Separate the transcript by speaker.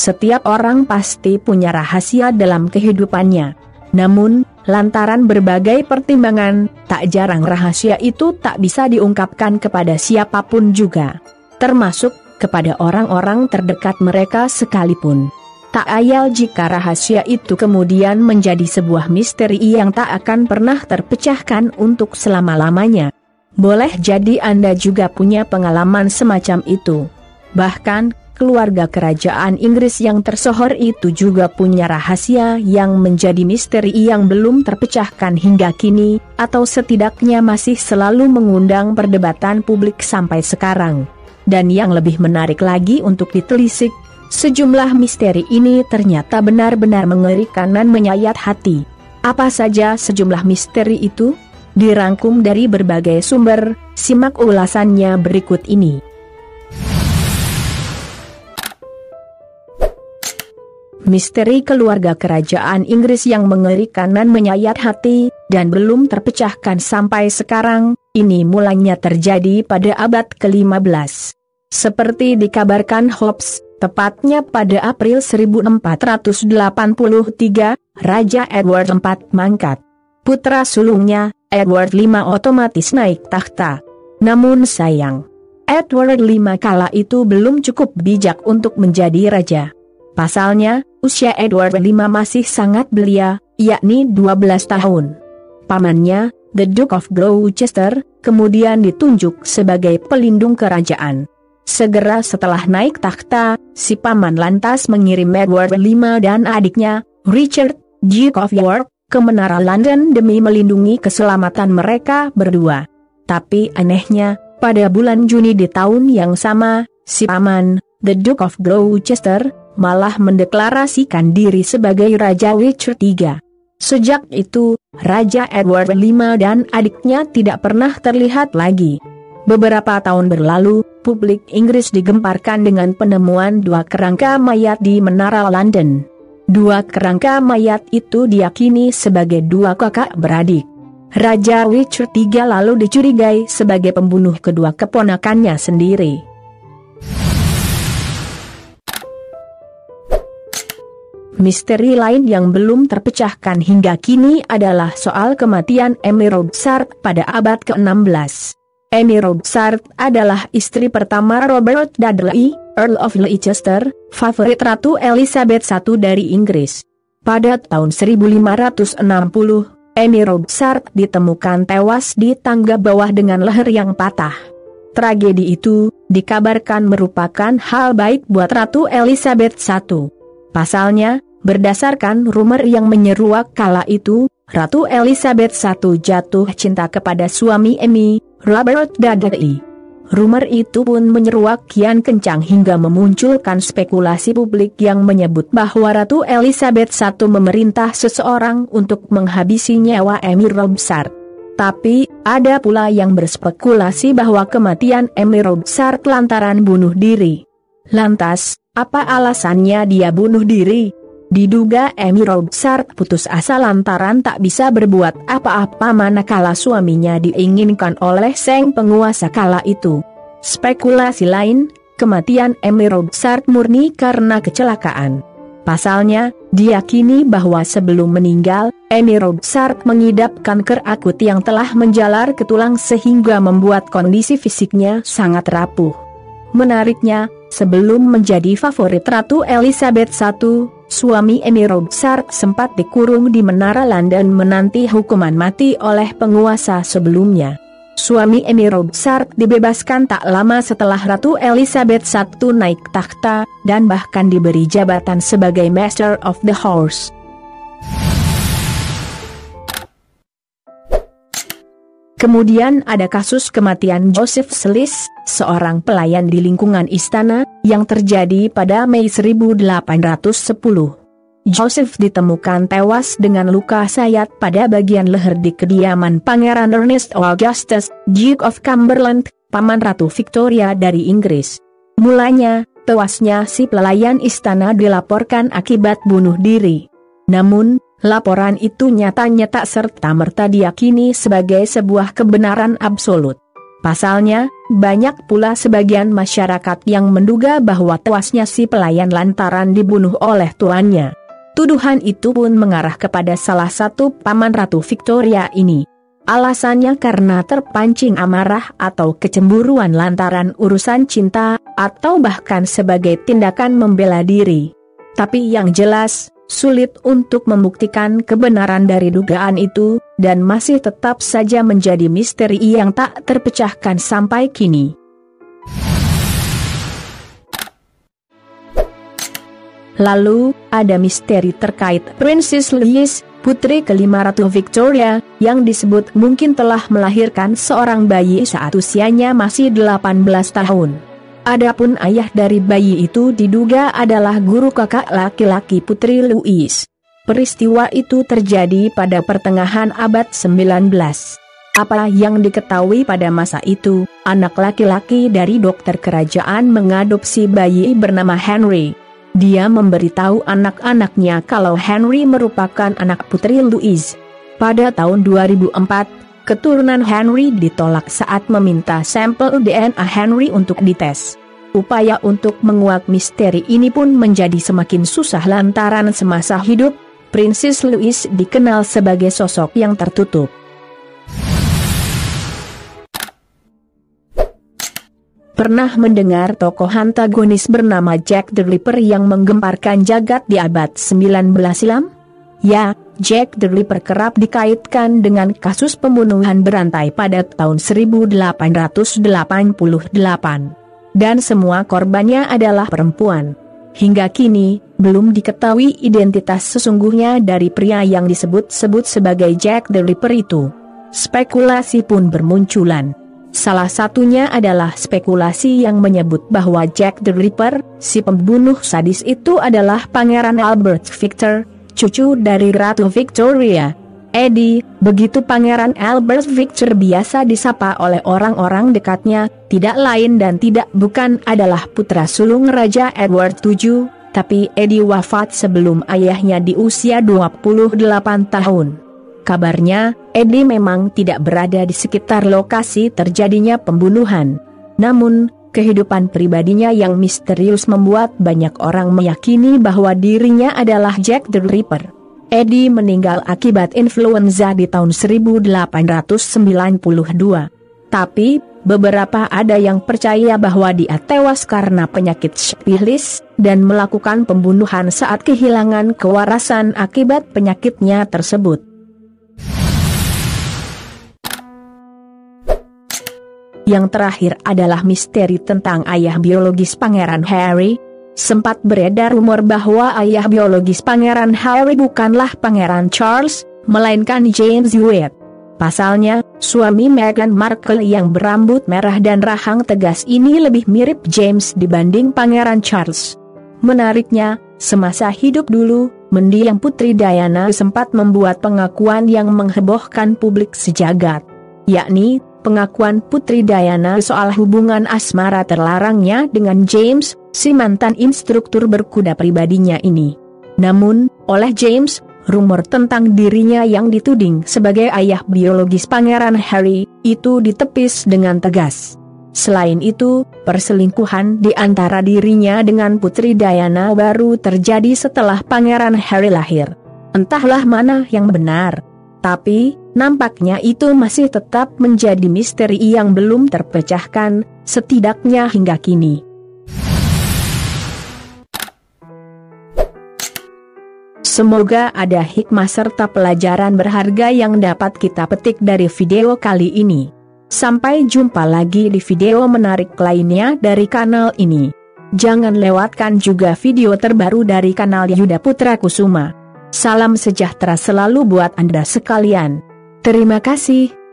Speaker 1: Setiap orang pasti punya rahasia dalam kehidupannya. Namun, lantaran berbagai pertimbangan, tak jarang rahasia itu tak bisa diungkapkan kepada siapapun juga. Termasuk kepada orang-orang terdekat mereka sekalipun. Tak ayal jika rahasia itu kemudian menjadi sebuah misteri yang tak akan pernah terpecahkan untuk selama-lamanya. Boleh jadi Anda juga punya pengalaman semacam itu. Bahkan, keluarga kerajaan Inggris yang tersohor itu juga punya rahasia yang menjadi misteri yang belum terpecahkan hingga kini, atau setidaknya masih selalu mengundang perdebatan publik sampai sekarang. Dan yang lebih menarik lagi untuk ditelisik, sejumlah misteri ini ternyata benar-benar mengerikan dan menyayat hati. Apa saja sejumlah misteri itu? Dirangkum dari berbagai sumber, simak ulasannya berikut ini. Misteri keluarga kerajaan Inggris yang mengerikan dan menyayat hati, dan belum terpecahkan sampai sekarang, ini mulanya terjadi pada abad ke-15. Seperti dikabarkan Hobbes, tepatnya pada April 1483, Raja Edward IV mangkat. Putra sulungnya, Edward V otomatis naik takhta. Namun sayang, Edward V kala itu belum cukup bijak untuk menjadi raja. Pasalnya, usia Edward V masih sangat belia, yakni 12 tahun. Pamannya, The Duke of Gloucester, kemudian ditunjuk sebagai pelindung kerajaan. Segera setelah naik takhta, si paman lantas mengirim Edward V dan adiknya, Richard, Duke of York, ke menara London demi melindungi keselamatan mereka berdua. Tapi anehnya, pada bulan Juni di tahun yang sama, si paman, The Duke of Gloucester, malah mendeklarasikan diri sebagai Raja Richard III. Sejak itu, Raja Edward V dan adiknya tidak pernah terlihat lagi. Beberapa tahun berlalu, publik Inggris digemparkan dengan penemuan dua kerangka mayat di menara London. Dua kerangka mayat itu diyakini sebagai dua kakak beradik. Raja Richard III lalu dicurigai sebagai pembunuh kedua keponakannya sendiri. Misteri lain yang belum terpecahkan hingga kini adalah soal kematian Emmy Robsart pada abad ke-16. Emmy Robsart adalah istri pertama Robert Dudley, Earl of Leicester, favorit Ratu Elizabeth I dari Inggris. Pada tahun 1560, Emmy Robsart ditemukan tewas di tangga bawah dengan leher yang patah. Tragedi itu dikabarkan merupakan hal baik buat Ratu Elizabeth I. Pasalnya, berdasarkan rumor yang menyeruak kala itu, Ratu Elizabeth I jatuh cinta kepada suami Emmy, Robert Dudley. Rumor itu pun menyeruak kian kencang hingga memunculkan spekulasi publik yang menyebut bahwa Ratu Elizabeth I memerintah seseorang untuk menghabisi nyawa Emmy Robsart. Tapi, ada pula yang berspekulasi bahwa kematian Emmy Robsart lantaran bunuh diri. Lantas, apa alasannya dia bunuh diri? Diduga Emmy Robsart putus asa lantaran tak bisa berbuat apa-apa manakala suaminya diinginkan oleh sang penguasa kala itu. Spekulasi lain, kematian Emmy Robsart murni karena kecelakaan. Pasalnya, diyakini bahwa sebelum meninggal, Emmy Robsart mengidap kanker akut yang telah menjalar ke tulang sehingga membuat kondisi fisiknya sangat rapuh. Menariknya, sebelum menjadi favorit Ratu Elizabeth I, suami Emmy Robsart sempat dikurung di menara London menanti hukuman mati oleh penguasa sebelumnya. Suami Emmy Robsart dibebaskan tak lama setelah Ratu Elizabeth I naik takhta, dan bahkan diberi jabatan sebagai Master of the Horse. Kemudian ada kasus kematian Joseph Sellis, seorang pelayan di lingkungan istana, yang terjadi pada Mei 1810. Joseph ditemukan tewas dengan luka sayat pada bagian leher di kediaman Pangeran Ernest Augustus, Duke of Cumberland, paman Ratu Victoria dari Inggris. Mulanya, tewasnya si pelayan istana dilaporkan akibat bunuh diri. Namun, laporan itu nyata-nyata serta-merta diyakini sebagai sebuah kebenaran absolut. Pasalnya, banyak pula sebagian masyarakat yang menduga bahwa tewasnya si pelayan lantaran dibunuh oleh tuannya. Tuduhan itu pun mengarah kepada salah satu paman Ratu Victoria ini. Alasannya karena terpancing amarah atau kecemburuan lantaran urusan cinta, atau bahkan sebagai tindakan membela diri. Tapi yang jelas, sulit untuk membuktikan kebenaran dari dugaan itu, dan masih tetap saja menjadi misteri yang tak terpecahkan sampai kini. Lalu, ada misteri terkait Princess Louise, putri kelima Ratu Victoria, yang disebut mungkin telah melahirkan seorang bayi saat usianya masih 18 tahun. Adapun ayah dari bayi itu diduga adalah guru kakak laki-laki putri Louise. Peristiwa itu terjadi pada pertengahan abad 19. Apa yang diketahui pada masa itu, anak laki-laki dari dokter kerajaan mengadopsi bayi bernama Henry. Dia memberitahu anak-anaknya kalau Henry merupakan anak putri Louise. Pada tahun 2004, keturunan Henry ditolak saat meminta sampel DNA Henry untuk dites. Upaya untuk menguak misteri ini pun menjadi semakin susah lantaran semasa hidup, Princess Louise dikenal sebagai sosok yang tertutup. Pernah mendengar tokoh antagonis bernama Jack the Ripper yang menggemparkan jagat di abad 19 silam? Ya, Jack the Ripper kerap dikaitkan dengan kasus pembunuhan berantai pada tahun 1888. Dan semua korbannya adalah perempuan. Hingga kini, belum diketahui identitas sesungguhnya dari pria yang disebut-sebut sebagai Jack the Ripper itu. Spekulasi pun bermunculan. Salah satunya adalah spekulasi yang menyebut bahwa Jack the Ripper, si pembunuh sadis itu adalah Pangeran Albert Victor, cucu dari Ratu Victoria. Eddie, begitu Pangeran Albert Victor biasa disapa oleh orang-orang dekatnya, tidak lain dan tidak bukan adalah putra sulung Raja Edward VII, tapi Eddie wafat sebelum ayahnya di usia 28 tahun. Kabarnya, Eddie memang tidak berada di sekitar lokasi terjadinya pembunuhan. Namun, kehidupan pribadinya yang misterius membuat banyak orang meyakini bahwa dirinya adalah Jack the Ripper. Eddie meninggal akibat influenza di tahun 1892. Tapi, beberapa ada yang percaya bahwa dia tewas karena penyakit sifilis, dan melakukan pembunuhan saat kehilangan kewarasan akibat penyakitnya tersebut. Yang terakhir adalah misteri tentang ayah biologis Pangeran Harry. Sempat beredar rumor bahwa ayah biologis Pangeran Harry bukanlah Pangeran Charles, melainkan James Hewitt. Pasalnya, suami Meghan Markle yang berambut merah dan rahang tegas ini lebih mirip James dibanding Pangeran Charles. Menariknya, semasa hidup dulu, mendiang Putri Diana sempat membuat pengakuan yang menghebohkan publik sejagat. Yakni, pengakuan Putri Diana soal hubungan asmara terlarangnya dengan James, si mantan instruktur berkuda pribadinya ini. Namun, oleh James, rumor tentang dirinya yang dituding sebagai ayah biologis Pangeran Harry, itu ditepis dengan tegas. Selain itu, perselingkuhan di antara dirinya dengan Putri Diana baru terjadi setelah Pangeran Harry lahir. Entahlah mana yang benar. Tapi, nampaknya itu masih tetap menjadi misteri yang belum terpecahkan, setidaknya hingga kini. Semoga ada hikmah serta pelajaran berharga yang dapat kita petik dari video kali ini. Sampai jumpa lagi di video menarik lainnya dari kanal ini. Jangan lewatkan juga video terbaru dari kanal Yuda Putra Kusuma. Salam sejahtera selalu buat Anda sekalian. Terima kasih.